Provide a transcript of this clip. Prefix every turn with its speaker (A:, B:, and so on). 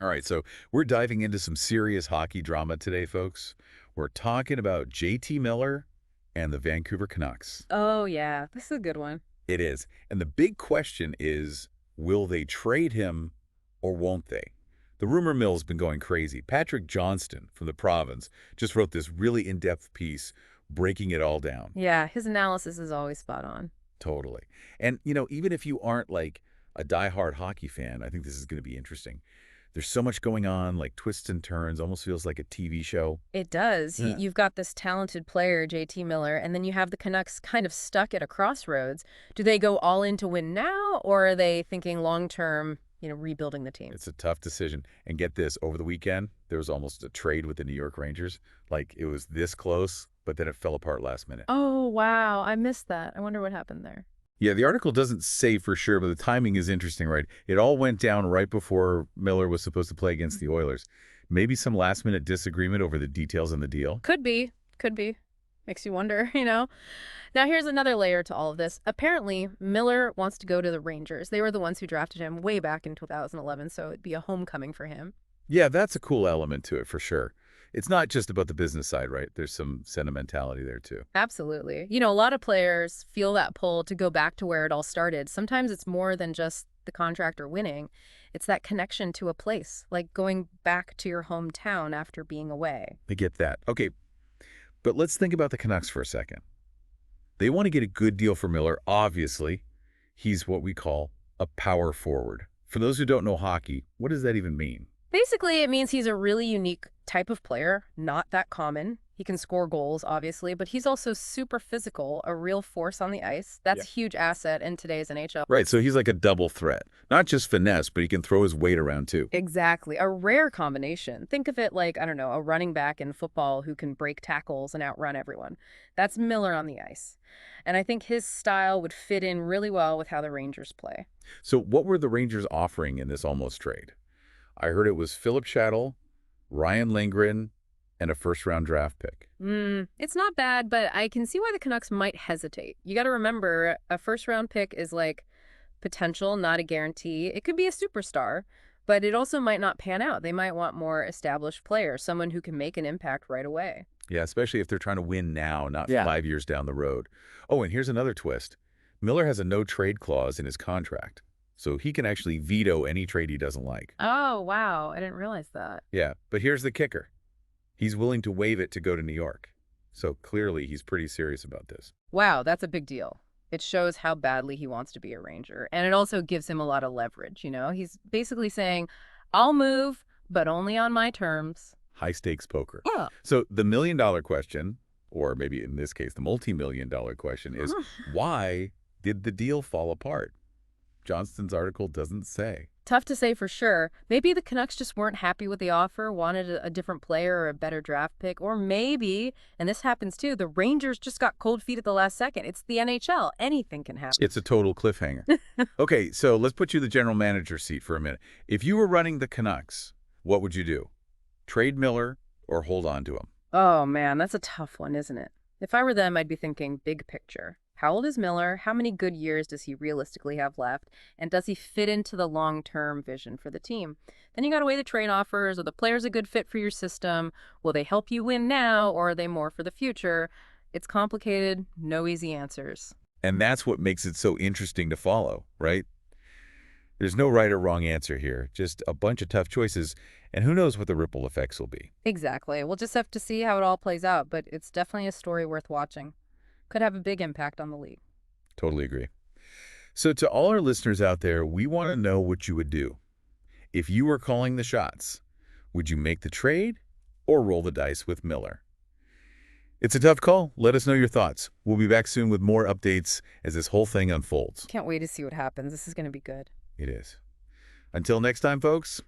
A: All right, so we're diving into some serious hockey drama today, folks. We're talking about JT Miller and the Vancouver Canucks.
B: Oh, yeah. This is a good one.
A: It is. And the big question is, will they trade him or won't they? The rumor mill's been going crazy. Patrick Johnston from the Province just wrote this really in-depth piece breaking it all down.
B: Yeah, his analysis is always spot on.
A: Totally. And, even if you aren't like a diehard hockey fan, I think this is going to be interesting. There's so much going on, like twists and turns, almost feels like a TV show.
B: It does.
A: Yeah.
B: You've got this talented player, JT Miller, and then you have the Canucks kind of stuck at a crossroads. Do they go all in to win now, or are they thinking long-term, rebuilding the team?
A: It's a tough decision. And get this, over the weekend, there was almost a trade with the New York Rangers. Like, it was this close, but then it fell apart last minute.
B: Oh, wow. I missed that. I wonder what happened there.
A: Yeah, the article doesn't say for sure, but the timing is interesting, right? It all went down right before Miller was supposed to play against the Oilers. Maybe some last-minute disagreement over the details in the deal.
B: Could be. Could be. Makes you wonder, Now, here's another layer to all of this. Apparently, Miller wants to go to the Rangers. They were the ones who drafted him way back in 2011, so it'd be a homecoming for him.
A: Yeah, that's a cool element to it for sure. It's not just about the business side, right? There's some sentimentality there too.
B: Absolutely. A lot of players feel that pull to go back to where it all started. Sometimes it's more than just the contract or winning. It's that connection to a place, like going back to your hometown after being away.
A: I get that. Okay, but let's think about the Canucks for a second. They want to get a good deal for Miller. Obviously, he's what we call a power forward. For those who don't know hockey, what does that even mean?
B: Basically, it means he's a really unique type of player, not that common. He can score goals, obviously, but he's also super physical, a real force on the ice. That's
A: Yeah.
B: a huge asset in today's NHL.
A: Right, so he's like a double threat. Not just finesse, but he can throw his weight around too.
B: Exactly. A rare combination. Think of it like, I don't know, a running back in football who can break tackles and outrun everyone. That's Miller on the ice. And I think his style would fit in really well with how the Rangers play.
A: So what were the Rangers offering in this almost trade? I heard it was Philip Chattel, Ryan Lindgren, and a first-round draft pick.
B: It's not bad, but I can see why the Canucks might hesitate. You got to remember, a first-round pick is like potential, not a guarantee. It could be a superstar, but it also might not pan out. They might want more established players, someone who can make an impact right away.
A: Yeah, especially if they're trying to win now, not
B: Yeah.
A: 5 years down the road. Oh, and here's another twist. Miller has a no-trade clause in his contract, so he can actually veto any trade he doesn't like.
B: Oh, wow. I didn't realize that.
A: Yeah, but here's the kicker. He's willing to waive it to go to New York. So clearly he's pretty serious about this.
B: Wow, that's a big deal. It shows how badly he wants to be a Ranger. And it also gives him a lot of leverage. He's basically saying, I'll move, but only on my terms.
A: High-stakes poker.
B: Yeah.
A: So the million-dollar question, or maybe in this case the multi-million-dollar question, is why did the deal fall apart? Johnston's article doesn't say.
B: Tough to say for sure. Maybe the Canucks just weren't happy with the offer, wanted a different player or a better draft pick. Or maybe, and this happens too, the Rangers just got cold feet at the last second. It's the NHL. Anything can happen.
A: It's a total cliffhanger. Okay, so let's put you in the general manager seat for a minute. If you were running the Canucks, what would you do? Trade Miller or hold on to him?
B: Oh, man, that's a tough one, isn't it? If I were them, I'd be thinking big picture. How old is Miller? How many good years does he realistically have left? And does he fit into the long-term vision for the team? Then you got to weigh the trade offers. Are the players a good fit for your system? Will they help you win now, or are they more for the future? It's complicated, no easy answers.
A: And that's what makes it so interesting to follow, right? There's no right or wrong answer here, just a bunch of tough choices, and who knows what the ripple effects will be.
B: Exactly. We'll just have to see how it all plays out, but it's definitely a story worth watching. Could have a big impact on the league.
A: Totally agree. So to all our listeners out there, we want to know what you would do. If you were calling the shots, would you make the trade or roll the dice with Miller? It's a tough call. Let us know your thoughts. We'll be back soon with more updates as this whole thing unfolds.
B: Can't wait to see what happens. This is going to be good.
A: It is. Until next time, folks,